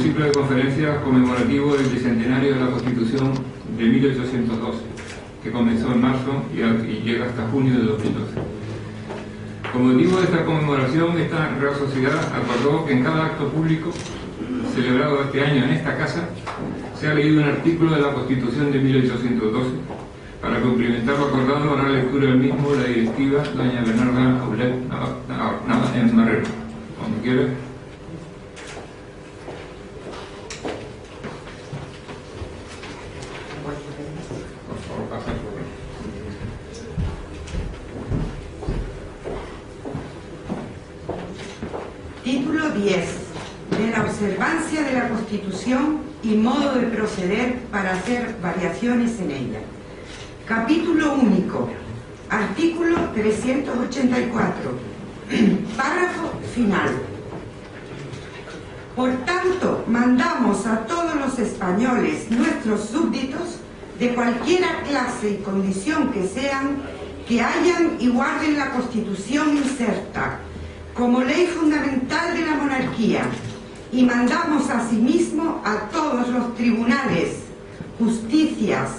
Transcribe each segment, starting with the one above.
ciclo de conferencias conmemorativo del bicentenario de la Constitución de 1812, que comenzó en marzo y llega hasta junio de 2012. Con motivo de esta conmemoración, esta Real Sociedad acordó que en cada acto público celebrado este año en esta casa se ha leído un artículo de la Constitución de 1812. Para complementar lo acordado, hará lectura del mismo la directiva doña Bernarda Aulet en Marrero. Cuando quiera. Por favor, pasa por ahí. Título 10. De la observancia de la Constitución y modo de proceder para hacer variaciones en ella. Capítulo único. Artículo 384. Párrafo final. Por tanto, mandamos a todos los españoles, nuestros súbditos, de cualquiera clase y condición que sean, que hayan y guarden la Constitución inserta como ley fundamental de la monarquía, y mandamos asimismo a todos los tribunales, justicias,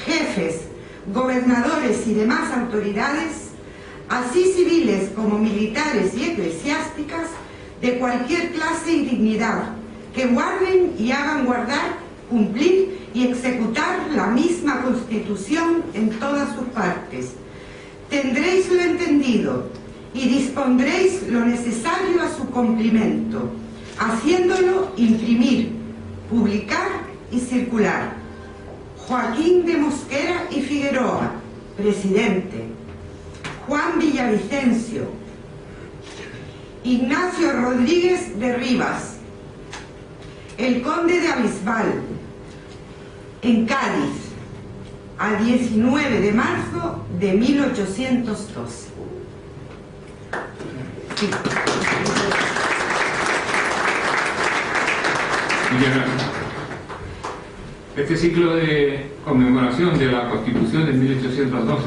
jefes, gobernadores y demás autoridades, así civiles como militares y eclesiásticas, de cualquier clase y dignidad, que guarden y hagan guardar, cumplir y ejecutar la misma Constitución en todas sus partes. Tendréis lo entendido y dispondréis lo necesario a su cumplimiento, haciéndolo imprimir, publicar y circular. Joaquín de Mosquera y Figueroa, presidente. Juan Villavicencio. Ignacio Rodríguez de Rivas. El conde de Abisbal, en Cádiz, a 19 de marzo de 1812. Sí. Muchas gracias. Este ciclo de conmemoración de la Constitución de 1812,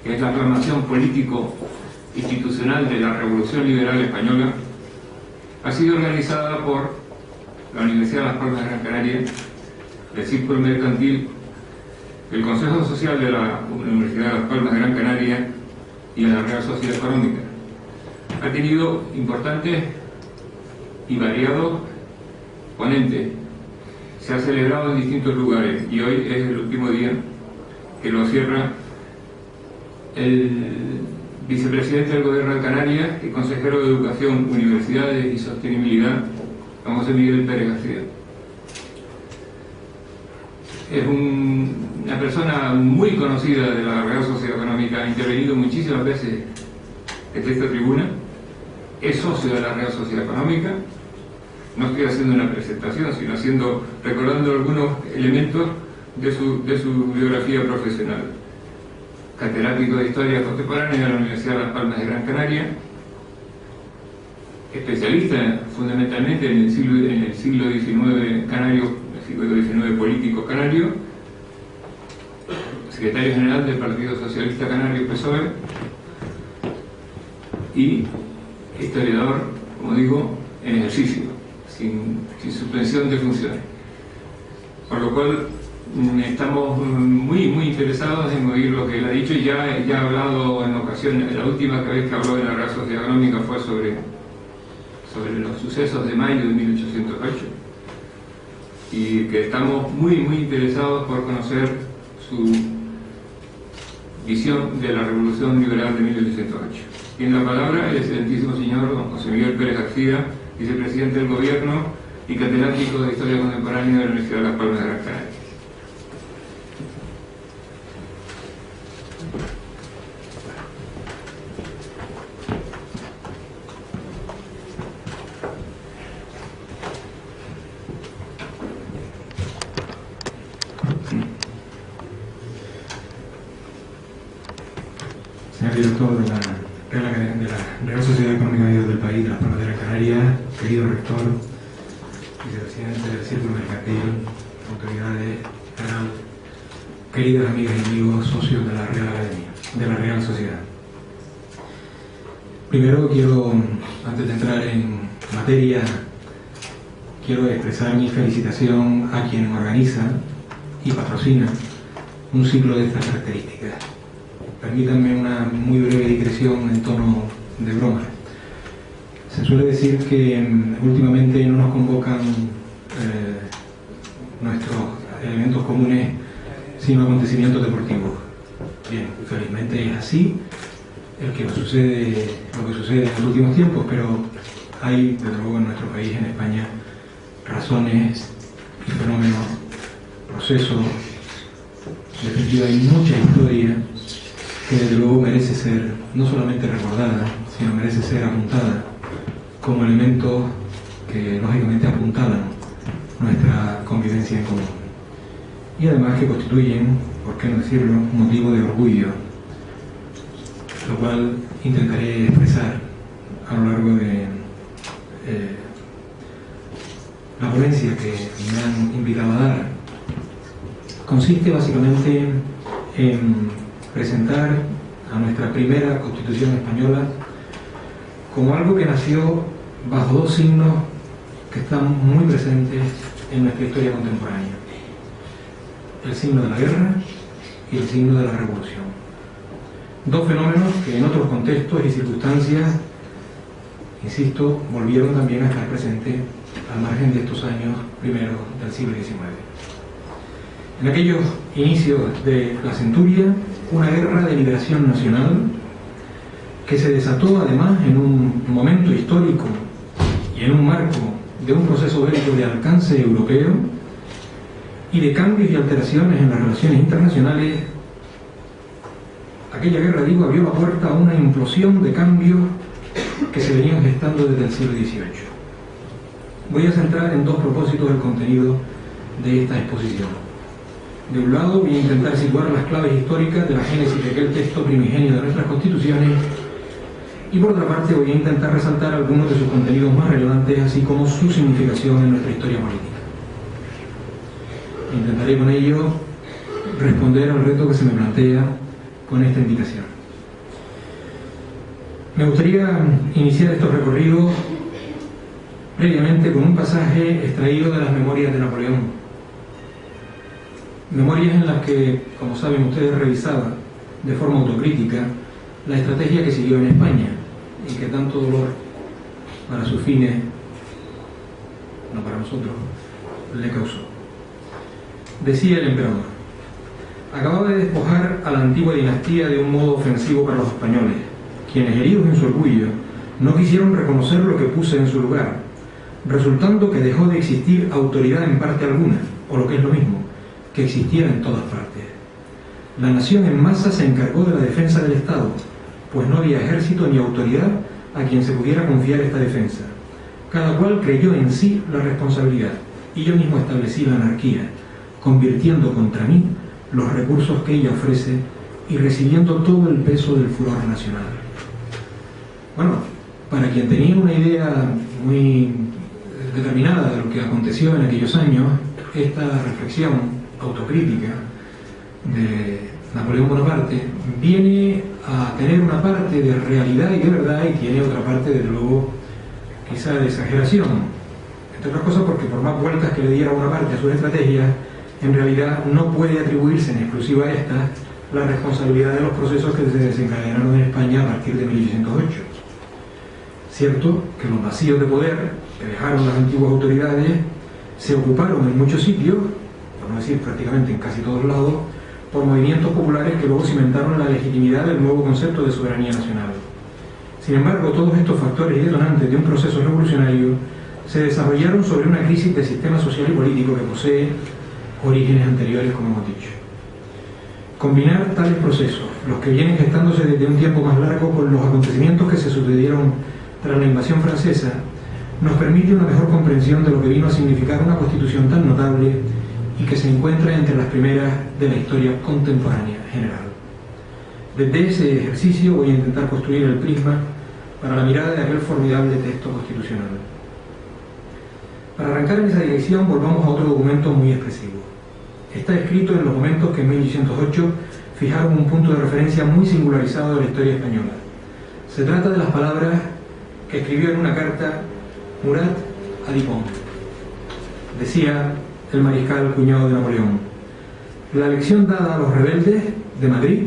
que es la aclamación político-institucional de la Revolución Liberal Española, ha sido organizada por la Universidad de Las Palmas de Gran Canaria, el Círculo Mercantil, el Consejo Social de la Universidad de Las Palmas de Gran Canaria y la Real Sociedad Económica. Ha tenido importantes y variados ponentes. Se ha celebrado en distintos lugares y hoy es el último día que lo cierra el vicepresidente del Gobierno de Canarias y consejero de Educación, Universidades y Sostenibilidad, don José Miguel Pérez García. Es una persona muy conocida de la Real Sociedad Económica, ha intervenido muchísimas veces desde esta tribuna, es socio de la Real Sociedad Económica. No estoy haciendo una presentación, sino recordando algunos elementos de su biografía profesional. Catedrático de Historia Contemporánea de la Universidad de Las Palmas de Gran Canaria, especialista fundamentalmente en el siglo XIX canario, el siglo XIX político canario, secretario general del Partido Socialista Canario PSOE y historiador, como digo, en ejercicio, sin suspensión de funciones. Por lo cual estamos muy interesados en oír lo que él ha dicho, y ya ha hablado en ocasiones. La última vez que habló en la Real Sociedad Económica fue sobre los sucesos de mayo de 1808, y que estamos muy interesados por conocer su visión de la Revolución Liberal de 1808. Tiene la palabra el excelentísimo señor don José Miguel Pérez García, vicepresidente del Gobierno y catedrático de Historia Contemporánea de la Universidad de Las Palmas de Gran Canaria. Señor director de la Real Sociedad Económica del país de Las Palmas de Gran Canaria, querido rector, vicepresidente del Círculo Mercantil, autoridades, canal, queridas amigas y amigos, socios de la Real Academia, de la Real Sociedad. Primero quiero, antes de entrar en materia, quiero expresar mi felicitación a quien organiza y patrocina un ciclo de estas características. Permítanme una muy breve digresión en tono de broma. Se suele decir que últimamente no nos convocan nuestros elementos comunes sino acontecimientos deportivos. Bien, felizmente es así lo que sucede en los últimos tiempos, pero hay, desde luego, en nuestro país, en España, razones y fenómenos, procesos, en definitiva hay mucha historia que desde luego merece ser no solamente recordada, sino merece ser apuntada como elementos que lógicamente apuntalan nuestra convivencia en común. Y además que constituyen, por qué no decirlo, un motivo de orgullo, lo cual intentaré expresar a lo largo de la ponencia que me han invitado a dar. Consiste básicamente en presentar a nuestra primera Constitución española como algo que nació bajo dos signos que están muy presentes en nuestra historia contemporánea: el signo de la guerra y el signo de la revolución. Dos fenómenos que en otros contextos y circunstancias, insisto, volvieron también a estar presentes al margen de estos años primeros del siglo XIX. En aquellos inicios de la centuria, una guerra de liberación nacional que se desató además en un momento histórico y en un marco de un proceso bélico de alcance europeo y de cambios y alteraciones en las relaciones internacionales. Aquella guerra, digo, abrió la puerta a una implosión de cambios que se venían gestando desde el siglo XVIII. Voy a centrar en dos propósitos el contenido de esta exposición. De un lado, voy a intentar situar las claves históricas de la génesis de aquel texto primigenio de nuestras constituciones, y por otra parte voy a intentar resaltar algunos de sus contenidos más relevantes, así como su significación en nuestra historia política. Intentaré con ello responder al reto que se me plantea con esta invitación. Me gustaría iniciar estos recorridos previamente con un pasaje extraído de las memorias de Napoleón. Memorias en las que, como saben ustedes, revisaba de forma autocrítica la estrategia que siguió en España y que tanto dolor para sus fines, no para nosotros, le causó. Decía el emperador: acababa de despojar a la antigua dinastía de un modo ofensivo para los españoles, quienes, heridos en su orgullo, no quisieron reconocer lo que puse en su lugar, resultando que dejó de existir autoridad en parte alguna, o lo que es lo mismo, que existiera en todas partes. La nación en masa se encargó de la defensa del Estado, pues no había ejército ni autoridad a quien se pudiera confiar esta defensa. Cada cual creyó en sí la responsabilidad, y yo mismo establecí la anarquía, convirtiendo contra mí los recursos que ella ofrece y recibiendo todo el peso del furor nacional. Bueno, para quien tenía una idea muy determinada de lo que aconteció en aquellos años, esta reflexión autocrítica de Napoleón Bonaparte viene a tener una parte de realidad y de verdad, y tiene otra parte, desde luego, quizá de exageración. Entre otras cosas porque, por más vueltas que le diera una parte a su estrategia, en realidad no puede atribuirse en exclusiva a esta la responsabilidad de los procesos que se desencadenaron en España a partir de 1808. Cierto que los vacíos de poder que dejaron las antiguas autoridades se ocuparon en muchos sitios, por no decir prácticamente en casi todos lados, por movimientos populares que luego cimentaron la legitimidad del nuevo concepto de soberanía nacional. Sin embargo, todos estos factores y detonantes de un proceso revolucionario se desarrollaron sobre una crisis del sistema social y político que posee orígenes anteriores, como hemos dicho. Combinar tales procesos, los que vienen gestándose desde un tiempo más largo, con los acontecimientos que se sucedieron tras la invasión francesa, nos permite una mejor comprensión de lo que vino a significar una constitución tan notable y que se encuentra entre las primeras de la historia contemporánea general. Desde ese ejercicio voy a intentar construir el prisma para la mirada de aquel formidable texto constitucional. Para arrancar en esa dirección, volvamos a otro documento muy expresivo. Está escrito en los momentos que en 1808 fijaron un punto de referencia muy singularizado de la historia española. Se trata de las palabras que escribió en una carta Murat a Dupont. decía el mariscal cuñado de Napoleón: la elección dada a los rebeldes de Madrid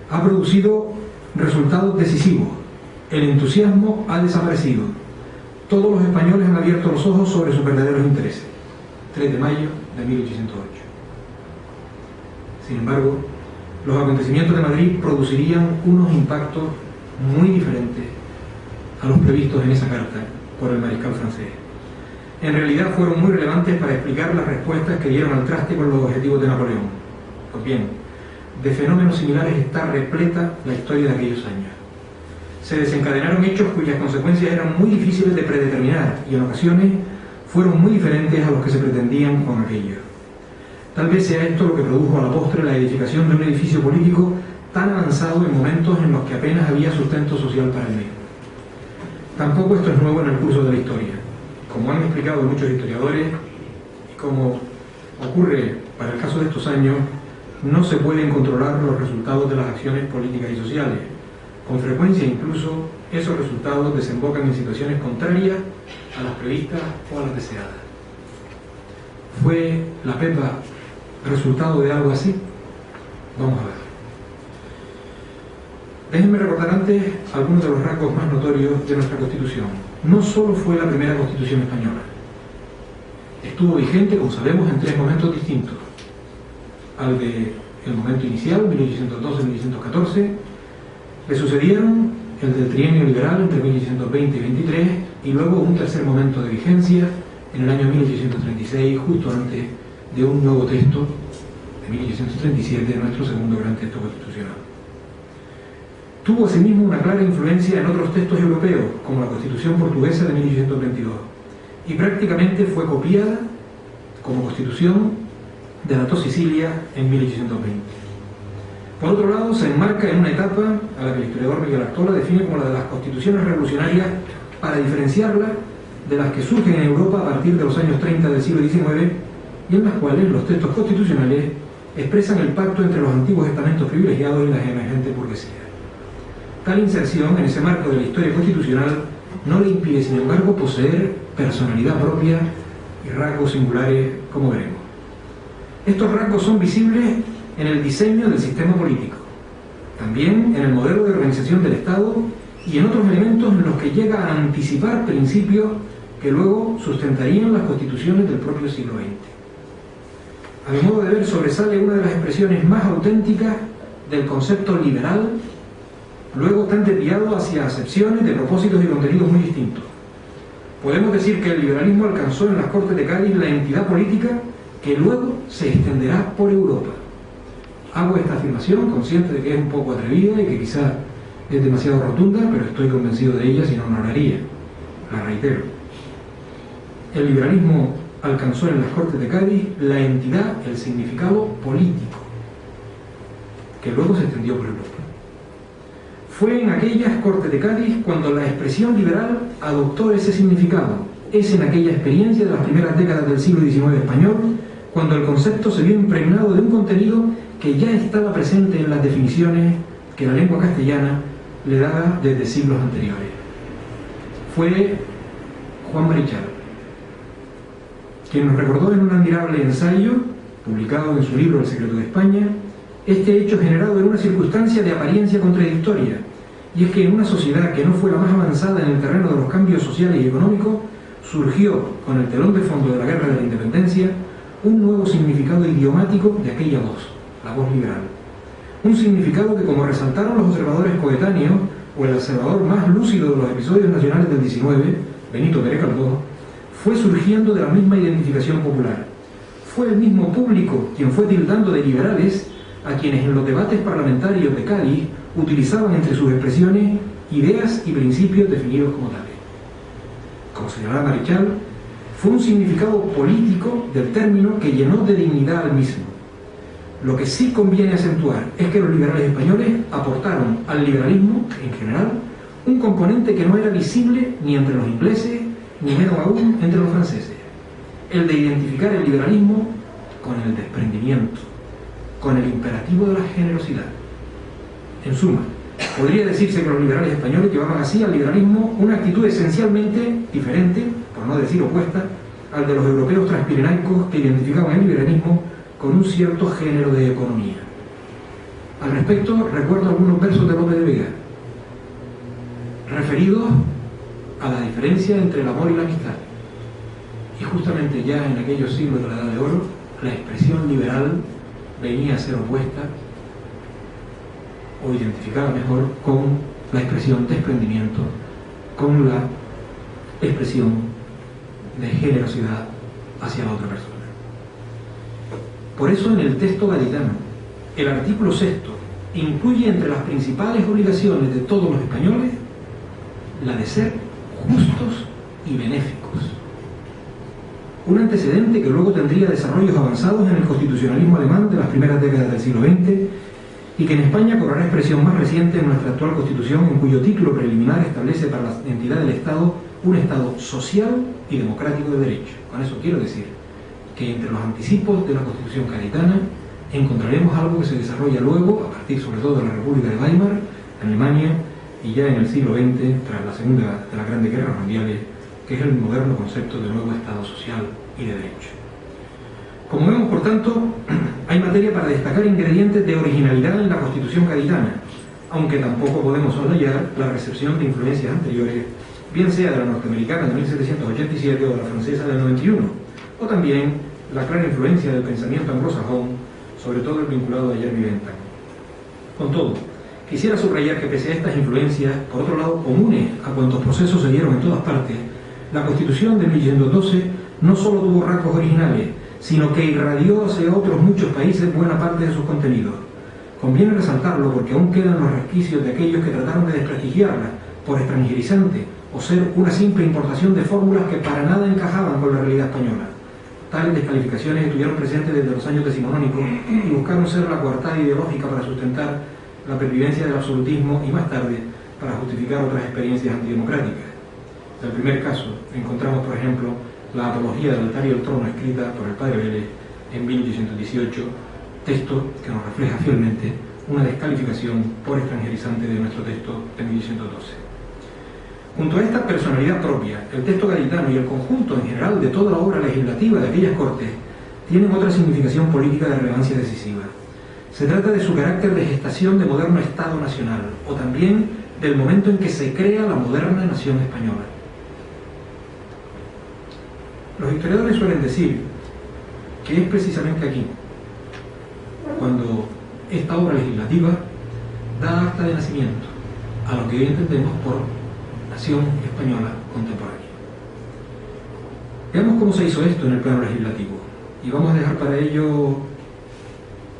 ha producido resultados decisivos. El entusiasmo ha desaparecido. Todos los españoles han abierto los ojos sobre sus verdaderos intereses. 3 de mayo de 1808. Sin embargo, los acontecimientos de Madrid producirían unos impactos muy diferentes a los previstos en esa carta por el mariscal francés. En realidad fueron muy relevantes para explicar las respuestas que dieron al traste con los objetivos de Napoleón. Pues bien, de fenómenos similares está repleta la historia de aquellos años. Se desencadenaron hechos cuyas consecuencias eran muy difíciles de predeterminar y en ocasiones fueron muy diferentes a los que se pretendían con aquello. Tal vez sea esto lo que produjo a la postre la edificación de un edificio político tan avanzado en momentos en los que apenas había sustento social para el mismo. Tampoco esto es nuevo en el curso de la historia. Como han explicado muchos historiadores, y como ocurre para el caso de estos años, no se pueden controlar los resultados de las acciones políticas y sociales. Con frecuencia incluso esos resultados desembocan en situaciones contrarias a las previstas o a las deseadas. ¿Fue la Pepa resultado de algo así? Vamos a ver. Déjenme recordar antes algunos de los rasgos más notorios de nuestra Constitución. No solo fue la primera Constitución española. Estuvo vigente, como sabemos, en 3 momentos distintos. Al de el momento inicial, 1812-1814, le sucedieron el del trienio liberal entre 1820 y 23, y luego un tercer momento de vigencia en el año 1836, justo antes de un nuevo texto de 1837, nuestro segundo gran texto constitucional. Tuvo asimismo una clara influencia en otros textos europeos, como la Constitución portuguesa de 1822, y prácticamente fue copiada como constitución de la Sicilia en 1820. Por otro lado, se enmarca en una etapa a la que el historiador Miguel Artola define como la de las constituciones revolucionarias, para diferenciarla de las que surgen en Europa a partir de los años 30 del siglo XIX, y en las cuales los textos constitucionales expresan el pacto entre los antiguos estamentos privilegiados y las emergentes burguesías. Tal inserción en ese marco de la historia constitucional no le impide, sin embargo, poseer personalidad propia y rasgos singulares, como veremos. Estos rasgos son visibles en el diseño del sistema político, también en el modelo de organización del Estado y en otros elementos en los que llega a anticipar principios que luego sustentarían las constituciones del propio siglo XX. A mi modo de ver, sobresale una de las expresiones más auténticas del concepto liberal, luego tan desviado hacia acepciones de propósitos y contenidos muy distintos. Podemos decir que el liberalismo alcanzó en las Cortes de Cádiz la entidad política que luego se extenderá por Europa. Hago esta afirmación consciente de que es un poco atrevida y que quizá es demasiado rotunda, pero estoy convencido de ella, si no, no la haría. La reitero. El liberalismo alcanzó en las Cortes de Cádiz la entidad, el significado político, que luego se extendió por Europa. Fue en aquellas Cortes de Cádiz cuando la expresión liberal adoptó ese significado. Es en aquella experiencia de las primeras décadas del siglo XIX español cuando el concepto se vio impregnado de un contenido que ya estaba presente en las definiciones que la lengua castellana le daba desde siglos anteriores. Fue Juan Marichal quien nos recordó en un admirable ensayo, publicado en su libro El secreto de España, este hecho generado en una circunstancia de apariencia contradictoria, y es que en una sociedad que no fue la más avanzada en el terreno de los cambios sociales y económicos, surgió, con el telón de fondo de la Guerra de la Independencia, un nuevo significado idiomático de aquella voz, la voz liberal. Un significado que, como resaltaron los observadores coetáneos, o el observador más lúcido de los episodios nacionales del XIX, Benito Pérez Caldós, fue surgiendo de la misma identificación popular. Fue el mismo público quien fue tildando de liberales a quienes en los debates parlamentarios de Cádiz utilizaban entre sus expresiones ideas y principios definidos como tales. Como señalaba Marichal, fue un significado político del término que llenó de dignidad al mismo. Lo que sí conviene acentuar es que los liberales españoles aportaron al liberalismo, en general, un componente que no era visible ni entre los ingleses, ni menos aún entre los franceses: el de identificar el liberalismo con el desprendimiento, con el imperativo de la generosidad. En suma, podría decirse que los liberales españoles llevaban así al liberalismo una actitud esencialmente diferente, por no decir opuesta, al de los europeos transpirenaicos que identificaban el liberalismo con un cierto género de economía. Al respecto, recuerdo algunos versos de Lope de Vega, referidos a la diferencia entre el amor y la amistad. Y justamente ya en aquellos siglos de la Edad de Oro, la expresión liberal venía a ser opuesta, o identificada mejor, con la expresión desprendimiento, con la expresión de generosidad hacia la otra persona. Por eso en el texto gaditano, el artículo 6 incluye entre las principales obligaciones de todos los españoles la de ser justos y benéficos. Un antecedente que luego tendría desarrollos avanzados en el constitucionalismo alemán de las primeras décadas del siglo XX y que en España cobrará expresión más reciente en nuestra actual Constitución, en cuyo título preliminar establece para la entidad del Estado un Estado social y democrático de derecho. Con eso quiero decir que entre los anticipos de la Constitución gaditana encontraremos algo que se desarrolla luego, a partir sobre todo de la República de Weimar, en Alemania, y ya en el siglo XX, tras la segunda de las grandes guerras mundiales, que es el moderno concepto de nuevo Estado social y de derecho. Como vemos, por tanto, hay materia para destacar ingredientes de originalidad en la Constitución gaditana, aunque tampoco podemos soslayar la recepción de influencias anteriores, bien sea de la norteamericana de 1787 o de la francesa del 91, o también la clara influencia del pensamiento anglosajón, sobre todo el vinculado a Jeremy Bentham. Con todo, quisiera subrayar que pese a estas influencias, por otro lado, comunes a cuantos procesos se dieron en todas partes, la Constitución de 1612 no solo tuvo rasgos originales, sino que irradió hacia otros muchos países buena parte de sus contenidos. Conviene resaltarlo porque aún quedan los resquicios de aquellos que trataron de desprestigiarla por extranjerizante o ser una simple importación de fórmulas que para nada encajaban con la realidad española. Tales descalificaciones estuvieron presentes desde los años decimonónicos y buscaron ser la coartada ideológica para sustentar la pervivencia del absolutismo y más tarde para justificar otras experiencias antidemocráticas. En el primer caso encontramos, por ejemplo, la apología del altar y el trono escrita por el padre Vélez en 1818, texto que nos refleja fielmente una descalificación por extranjerizante de nuestro texto de 1812. Junto a esta personalidad propia, el texto gaditano y el conjunto en general de toda la obra legislativa de aquellas Cortes tienen otra significación política de relevancia decisiva. Se trata de su carácter de gestación de moderno Estado nacional, o también del momento en que se crea la moderna nación española. Los historiadores suelen decir que es precisamente aquí, cuando esta obra legislativa da acta de nacimiento a lo que hoy entendemos por nación española contemporánea. Veamos cómo se hizo esto en el plano legislativo, y vamos a dejar para ello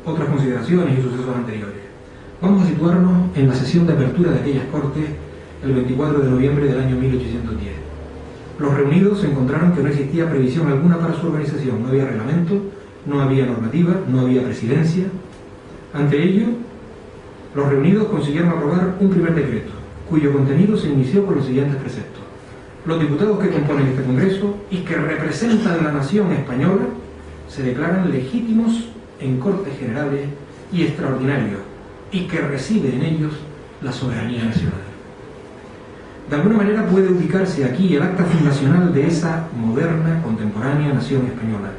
otras consideraciones y sucesos anteriores. Vamos a situarnos en la sesión de apertura de aquellas Cortes el 24 de noviembre del año 1810. Los reunidos encontraron que no existía previsión alguna para su organización, no había reglamento, no había normativa, no había presidencia. Ante ello, los reunidos consiguieron aprobar un primer decreto, cuyo contenido se inició con los siguientes preceptos. Los diputados que componen este Congreso y que representan la nación española se declaran legítimos en Cortes Generales y extraordinarios, y que reside en ellos la soberanía nacional. De alguna manera puede ubicarse aquí el acta fundacional de esa moderna, contemporánea nación española.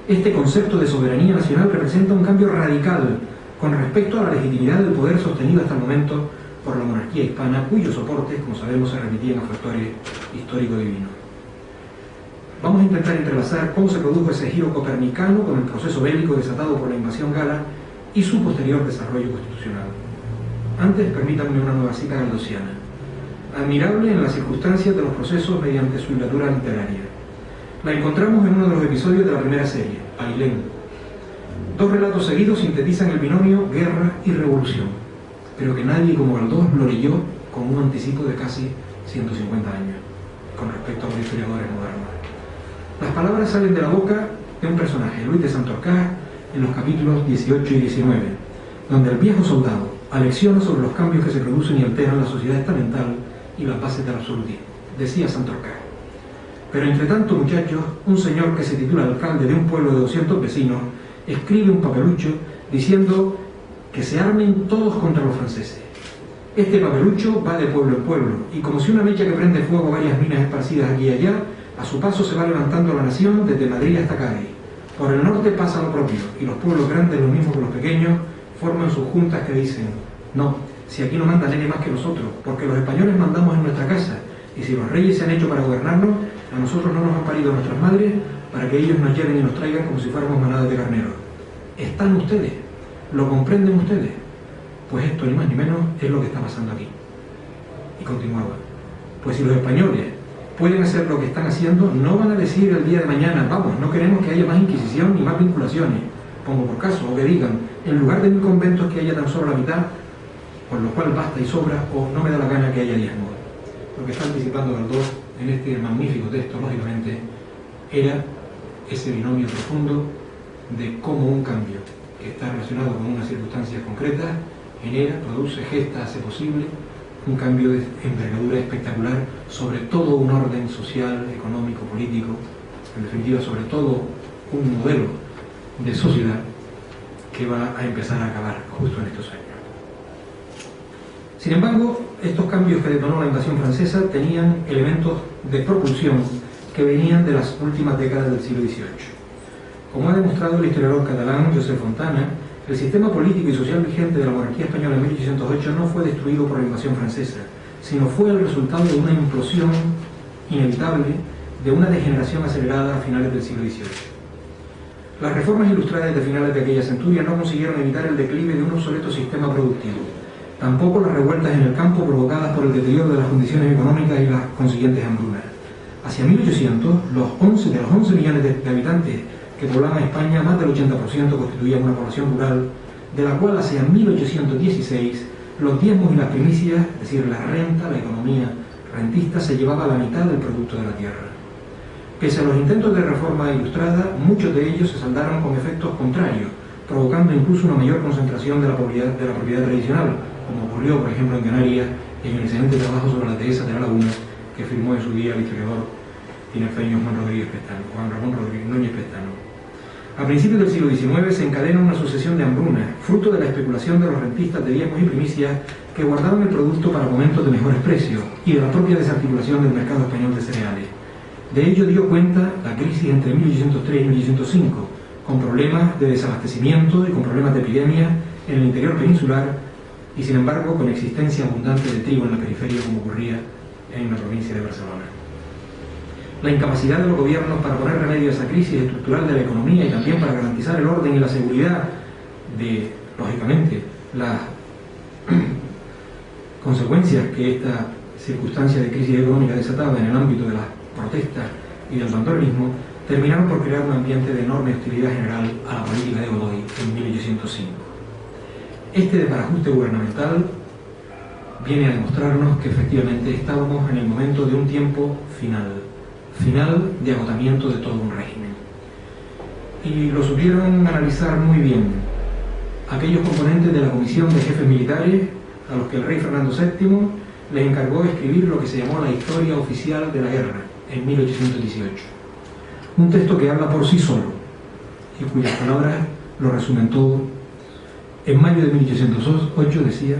Este concepto de soberanía nacional representa un cambio radical con respecto a la legitimidad del poder sostenido hasta el momento por la monarquía hispana, cuyos soportes, como sabemos, se remitían a factores histórico-divinos. Vamos a intentar entrelazar cómo se produjo ese giro copernicano con el proceso bélico desatado por la invasión gala y su posterior desarrollo constitucional. Antes, permítanme una nueva cita galdosiana, admirable en las circunstancias de los procesos mediante su hilatura literaria. La encontramos en uno de los episodios de la primera serie, Ailén. Dos relatos seguidos sintetizan el binomio guerra y revolución, pero que nadie como Galdós lo leyó con un anticipo de casi 150 años, con respecto a los historiadores modernos. Las palabras salen de la boca de un personaje, Luis de Santorcaz, en los capítulos 18 y 19, donde el viejo soldado alecciona sobre los cambios que se producen y alteran la sociedad estamental y las bases del absolutismo. Decía Santorcaz: pero entre tanto, muchachos, un señor que se titula alcalde de un pueblo de 200 vecinos escribe un papelucho diciendo que se armen todos contra los franceses. Este papelucho va de pueblo en pueblo, y como si una mecha que prende fuego a varias minas esparcidas aquí y allá, A su paso se va levantando la nación desde Madrid hasta Cádiz. Por el norte pasa lo propio, y los pueblos grandes, lo mismo que los pequeños, forman sus juntas que dicen: no, si aquí no manda nadie más que nosotros, porque los españoles mandamos en nuestra casa, y si los reyes se han hecho para gobernarnos, a nosotros no nos han parido nuestras madres para que ellos nos lleven y nos traigan como si fuéramos manadas de carneros. ¿Están ustedes? ¿Lo comprenden ustedes? Pues esto, ni más ni menos, es lo que está pasando aquí. Y continuaba: pues si los españoles pueden hacer lo que están haciendo, no van a decir el día de mañana: vamos, no queremos que haya más inquisición ni más vinculaciones, pongo por caso, o que digan: en lugar de 1000 conventos que haya tan solo la mitad, con lo cual basta y sobra, o no me da la gana que haya 10 modos. Lo que está anticipando Galdós en este magnífico texto, lógicamente, era ese binomio profundo de cómo un cambio que está relacionado con unas circunstancias concretas genera, produce, gesta, hace posible un cambio de envergadura espectacular sobre todo un orden social, económico, político, en definitiva sobre todo un modelo de sociedad que va a empezar a acabar justo en estos años. Sin embargo, estos cambios que detonó la invasión francesa tenían elementos de propulsión que venían de las últimas décadas del siglo XVIII. Como ha demostrado el historiador catalán Josep Fontana, el sistema político y social vigente de la monarquía española en 1808 no fue destruido por la invasión francesa, sino fue el resultado de una implosión inevitable de una degeneración acelerada a finales del siglo XVIII. Las reformas ilustradas de finales de aquella centuria no consiguieron evitar el declive de un obsoleto sistema productivo. Tampoco las revueltas en el campo provocadas por el deterioro de las condiciones económicas y las consiguientes hambrunas. Hacia 1800, de los 11 millones de habitantes que poblaban España, más del 80% constituían una población rural, de la cual hacia 1816 los diezmos y las primicias, es decir, la renta, la economía rentista, se llevaba la mitad del producto de la tierra. Pese a los intentos de reforma ilustrada, muchos de ellos se saldaron con efectos contrarios, provocando incluso una mayor concentración de la propiedad tradicional, como ocurrió, por ejemplo, en Canarias, en el excelente trabajo sobre la dehesa de la Laguna que firmó en su día el historiador tinerfeño Juan Ramón Rodríguez Núñez Pestano. A principios del siglo XIX se encadena una sucesión de hambrunas, fruto de la especulación de los rentistas de diezmos y primicias que guardaban el producto para momentos de mejores precios y de la propia desarticulación del mercado español de cereales. De ello dio cuenta la crisis entre 1803 y 1805, con problemas de desabastecimiento y con problemas de epidemia en el interior peninsular y, sin embargo, con existencia abundante de trigo en la periferia, como ocurría en la provincia de Barcelona. La incapacidad de los gobiernos para poner remedio a esa crisis estructural de la economía y también para garantizar el orden y la seguridad de, lógicamente, las consecuencias que esta circunstancia de crisis económica desataba en el ámbito de las protestas y del bandolerismo, terminaron por crear un ambiente de enorme hostilidad general a la política de Godoy en 1805. Este desbarajuste gubernamental viene a demostrarnos que efectivamente estábamos en el momento de un tiempo final de agotamiento de todo un régimen. Y lo supieron analizar muy bien aquellos componentes de la comisión de jefes militares a los que el rey Fernando VII les encargó escribir lo que se llamó la Historia Oficial de la Guerra en 1818. Un texto que habla por sí solo y cuyas palabras lo resumen todo. En mayo de 1808 decía: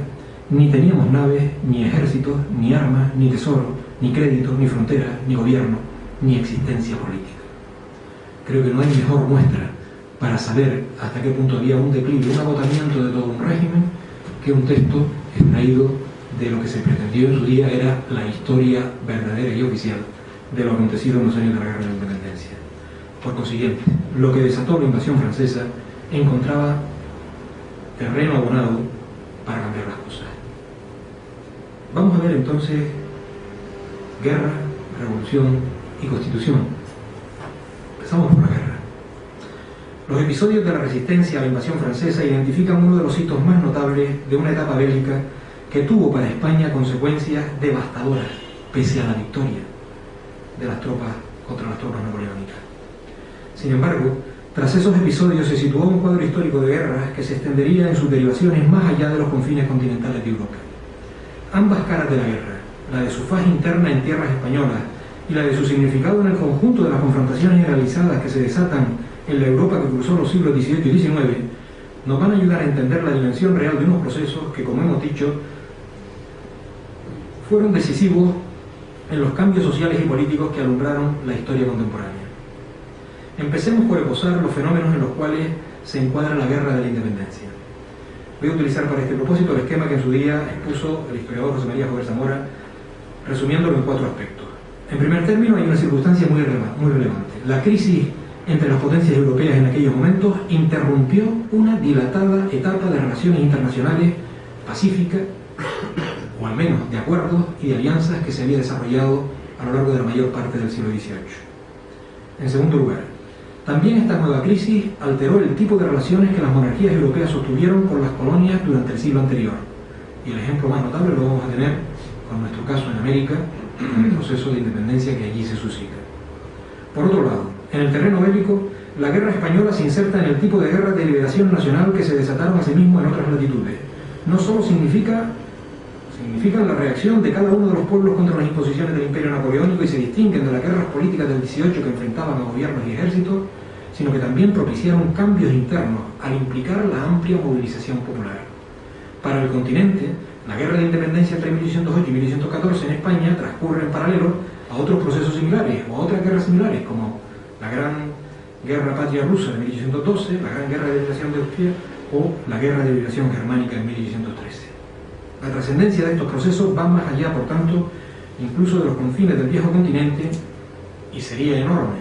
ni teníamos naves, ni ejércitos, ni armas, ni tesoro, ni crédito, ni fronteras, ni gobierno, ni existencia política. Creo que no hay mejor muestra para saber hasta qué punto había un declive, un agotamiento de todo un régimen, que un texto extraído de lo que se pretendió en su día era la historia verdadera y oficial de lo acontecido en los años de la Guerra de la Independencia. Por consiguiente, lo que desató la invasión francesa encontraba terreno abonado para cambiar las cosas. Vamos a ver entonces guerra, revolución y constitución. Empezamos por la guerra. Los episodios de la resistencia a la invasión francesa identifican uno de los hitos más notables de una etapa bélica que tuvo para España consecuencias devastadoras, pese a la victoria de las tropas contra las tropas napoleónicas. Sin embargo, tras esos episodios se situó un cuadro histórico de guerras que se extendería en sus derivaciones más allá de los confines continentales de Europa. Ambas caras de la guerra, la de su faz interna en tierras españolas y la de su significado en el conjunto de las confrontaciones generalizadas que se desatan en la Europa que cruzó los siglos XVIII y XIX, nos van a ayudar a entender la dimensión real de unos procesos que, como hemos dicho, fueron decisivos en los cambios sociales y políticos que alumbraron la historia contemporánea. Empecemos por esbozar los fenómenos en los cuales se encuadra la guerra de la independencia. Voy a utilizar para este propósito el esquema que en su día expuso el historiador José María Jover Zamora, resumiéndolo en 4 aspectos. En primer término, hay una circunstancia muy relevante. La crisis entre las potencias europeas en aquellos momentos interrumpió una dilatada etapa de relaciones internacionales pacíficas, o al menos de acuerdos y de alianzas que se había desarrollado a lo largo de la mayor parte del siglo XVIII. En segundo lugar, también esta nueva crisis alteró el tipo de relaciones que las monarquías europeas sostuvieron con las colonias durante el siglo anterior. Y el ejemplo más notable lo vamos a tener con nuestro caso en América, en el proceso de independencia que allí se suscita. Por otro lado, en el terreno bélico, la guerra española se inserta en el tipo de guerras de liberación nacional que se desataron asimismo en otras latitudes. No solo significan la reacción de cada uno de los pueblos contra las imposiciones del Imperio Napoleónico y se distinguen de las guerras políticas del 18 que enfrentaban a gobiernos y ejércitos, sino que también propiciaron cambios internos al implicar la amplia movilización popular. Para el continente, la guerra de independencia entre 1808 y 1814 en España transcurre en paralelo a otros procesos similares o a otras guerras similares, como la Gran Guerra Patria Rusa de 1812, la Gran Guerra de Liberación de Austria o la Guerra de Liberación Germánica en 1813. La trascendencia de estos procesos va más allá, por tanto, incluso de los confines del viejo continente, y sería enorme.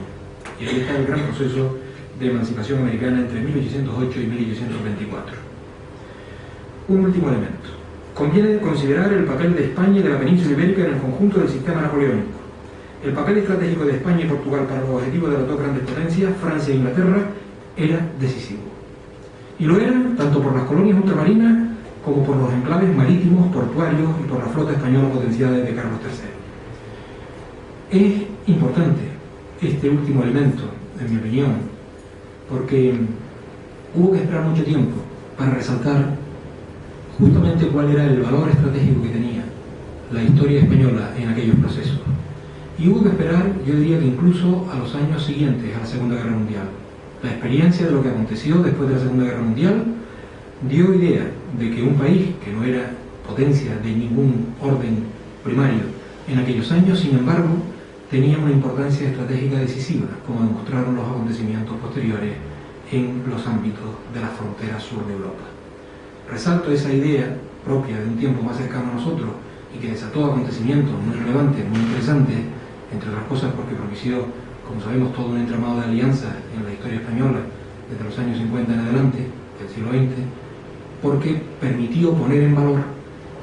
Y ahí está el gran proceso de emancipación americana entre 1808 y 1824. Un último elemento. Conviene considerar el papel de España y de la península ibérica en el conjunto del sistema napoleónico. El papel estratégico de España y Portugal para los objetivos de las dos grandes potencias, Francia e Inglaterra, era decisivo. Y lo era tanto por las colonias ultramarinas como por los enclaves marítimos, portuarios y por la flota española potenciada desde Carlos III. Es importante este último elemento, en mi opinión, porque hubo que esperar mucho tiempo para resaltar justamente cuál era el valor estratégico que tenía la historia española en aquellos procesos. Y hubo que esperar, yo diría que incluso a los años siguientes a la Segunda Guerra Mundial. La experiencia de lo que aconteció después de la Segunda Guerra Mundial dio idea de que un país que no era potencia de ningún orden primario en aquellos años, sin embargo, tenía una importancia estratégica decisiva, como demostraron los acontecimientos posteriores en los ámbitos de la frontera sur de Europa. Resalto esa idea propia de un tiempo más cercano a nosotros y que desató acontecimientos muy relevantes, muy interesantes, entre otras cosas porque propició, como sabemos, todo un entramado de alianzas en la historia española desde los años 50 en adelante, del siglo XX, porque permitió poner en valor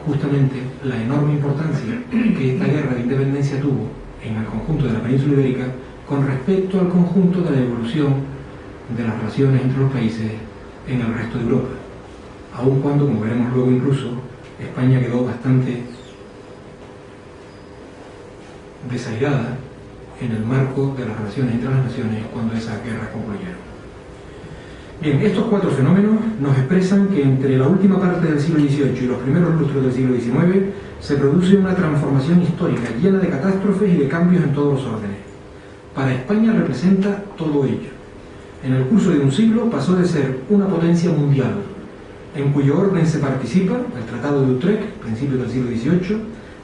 justamente la enorme importancia que esta guerra de independencia tuvo en el conjunto de la península ibérica con respecto al conjunto de la evolución de las relaciones entre los países en el resto de Europa. Aun cuando, como veremos luego incluso, España quedó bastante desairada en el marco de las relaciones entre las naciones cuando esas guerras concluyeron. Bien, estos 4 fenómenos nos expresan que entre la última parte del siglo XVIII y los primeros lustros del siglo XIX se produce una transformación histórica llena de catástrofes y de cambios en todos los órdenes. Para España representa todo ello. En el curso de un siglo pasó de ser una potencia mundial, en cuyo orden se participa, el Tratado de Utrecht, principios del siglo XVIII,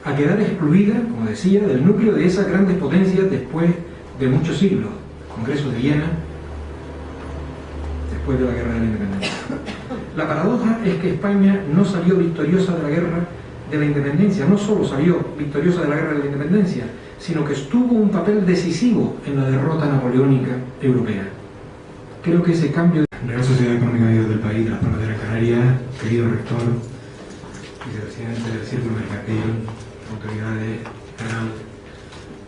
a quedar excluida, como decía, del núcleo de esas grandes potencias después de muchos siglos, Congreso de Viena, después de la Guerra de la Independencia. La paradoja es que España no salió victoriosa de la Guerra de la Independencia, no solo salió victoriosa de la Guerra de la Independencia, sino que tuvo un papel decisivo en la derrota napoleónica europea. Creo que ese cambio... Real Sociedad Económica del País de las Palmas de Gran Canaria, querido rector, vicepresidente del Círculo Mercantil, autoridades, canal,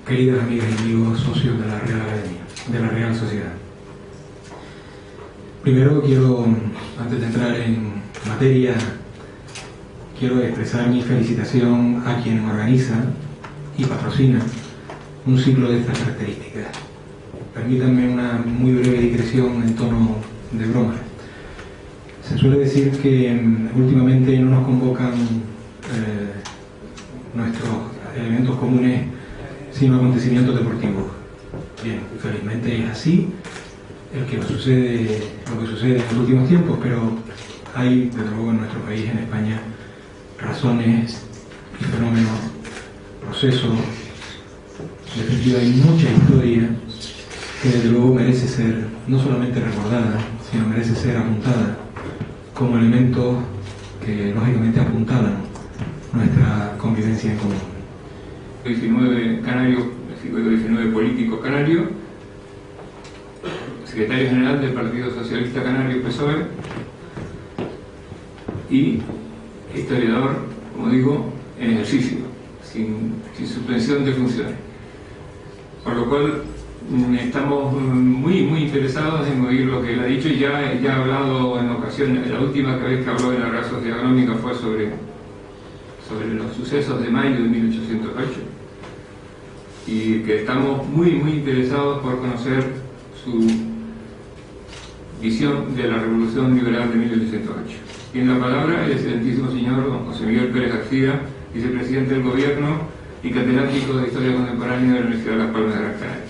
queridas amigas y amigos, socios de la Real Academia, de la Real Sociedad. Primero quiero, antes de entrar en materia, quiero expresar mi felicitación a quien organiza y patrocina un ciclo de estas características. Permítanme una muy breve digresión en tono de broma. Se suele decir que últimamente no nos convocan nuestros elementos comunes sino acontecimientos deportivos. Bien, felizmente es así lo que sucede en los últimos tiempos, pero hay, desde luego, en nuestro país, en España, razones y fenómenos, procesos En definitiva, hay mucha historia que desde luego merece ser no solamente recordada, sino merece ser apuntada como elementos que lógicamente apuntalan nuestra convivencia en común. 19 canarios, siglo 19 políticos canarios, secretario general del Partido Socialista Canario PSOE y historiador, como digo, en ejercicio, sin suspensión de funciones. Por lo cual estamos muy interesados en oír lo que él ha dicho. Ya ha hablado en ocasiones, la última vez que habló en la Real Sociedad Económica fue sobre los sucesos de mayo de 1808, y que estamos muy interesados por conocer su visión de la Revolución Liberal de 1808. Tiene la palabra el excelentísimo señor don José Miguel Pérez García, vicepresidente del Gobierno y catedrático de Historia Contemporánea de la Universidad de Las Palmas de Gran Canaria.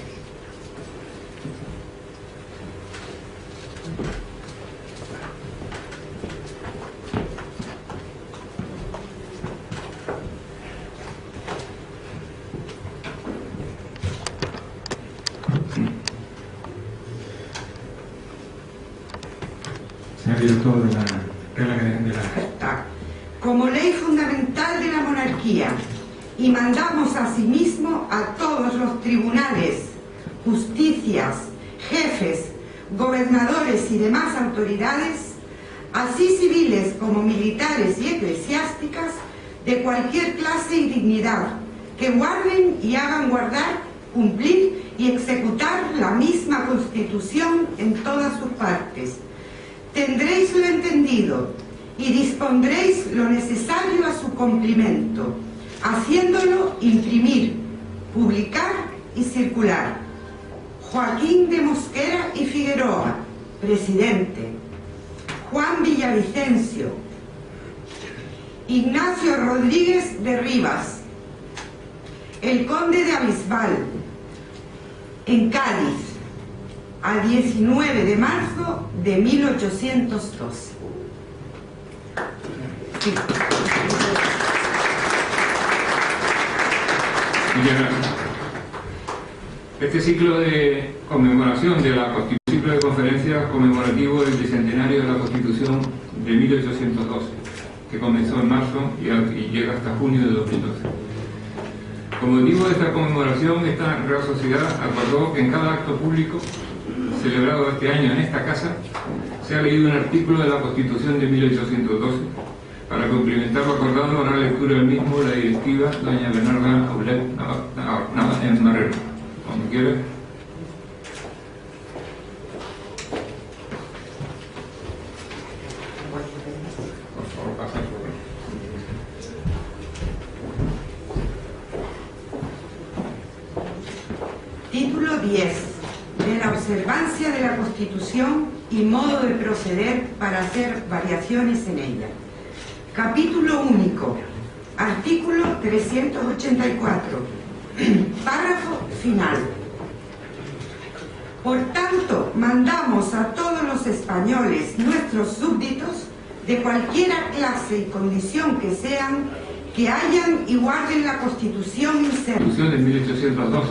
Señor director de la Real Academia de la... Como ley fundamental de la monarquía, y mandamos asimismo a todos los tribunales, justicias, jefes, gobernadores y demás autoridades, así civiles como militares y eclesiásticas, de cualquier clase y dignidad, que guarden y hagan guardar, cumplir y ejecutar la misma Constitución en todas sus partes. Tendréis lo entendido y dispondréis lo necesario a su cumplimiento, haciéndolo imprimir, publicar y circular. Joaquín de Mosquera y Figueroa, presidente. Juan Villavicencio. Ignacio Rodríguez de Rivas. El conde de Abisbal, en Cádiz, a 19 de marzo de 1812. Sí. Este ciclo de conmemoración de la Constitución, ciclo de conferencias conmemorativo del bicentenario de la Constitución de 1812, que comenzó en marzo y llega hasta junio de 2012. Como motivo de esta conmemoración, esta Real Sociedad acordó que en cada acto público celebrado este año en esta casa se ha leído un artículo de la Constitución de 1812. Para complementar lo acordado, hará lectura del mismo la directiva doña Bernarda Aulet en Marrero. Cuando quiera. Por favor, pasa por favor. Título 10. De la observancia de la Constitución y modo de proceder para hacer variaciones en ella. Capítulo único. Artículo 384. Párrafo final. Por tanto, mandamos a todos los españoles, nuestros súbditos, de cualquiera clase y condición que sean, que hayan y guarden la Constitución inserta. La Constitución de 1812,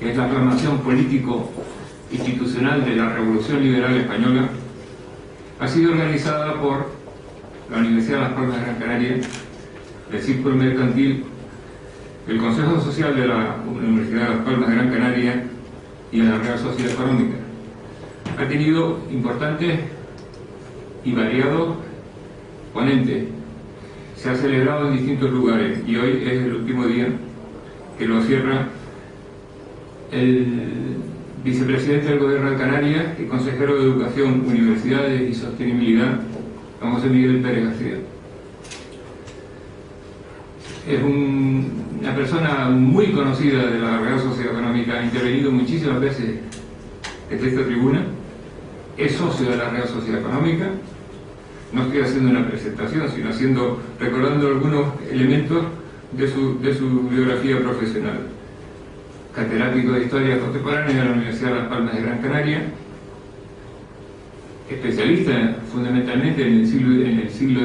que es la aclamación político-institucional de la Revolución Liberal Española, ha sido organizada por la Universidad de Las Palmas de Gran Canaria, el Círculo Mercantil, el Consejo Social de la Universidad de Las Palmas de Gran Canaria y la Real Sociedad Económica. Ha tenido importantes y variados ponentes. Se ha celebrado en distintos lugares y hoy es el último día que lo cierra el vicepresidente del Gobierno de Canarias y consejero de Educación, Universidades y Sostenibilidad, don José Miguel Pérez García. Es una persona muy conocida de la Real Sociedad Económica, ha intervenido muchísimas veces desde esta tribuna, es socio de la Real Sociedad Económica. No estoy haciendo una presentación, sino recordando algunos elementos de su biografía profesional. Catedrático de Historia Contemporánea de la Universidad de Las Palmas de Gran Canaria, especialista fundamentalmente en el siglo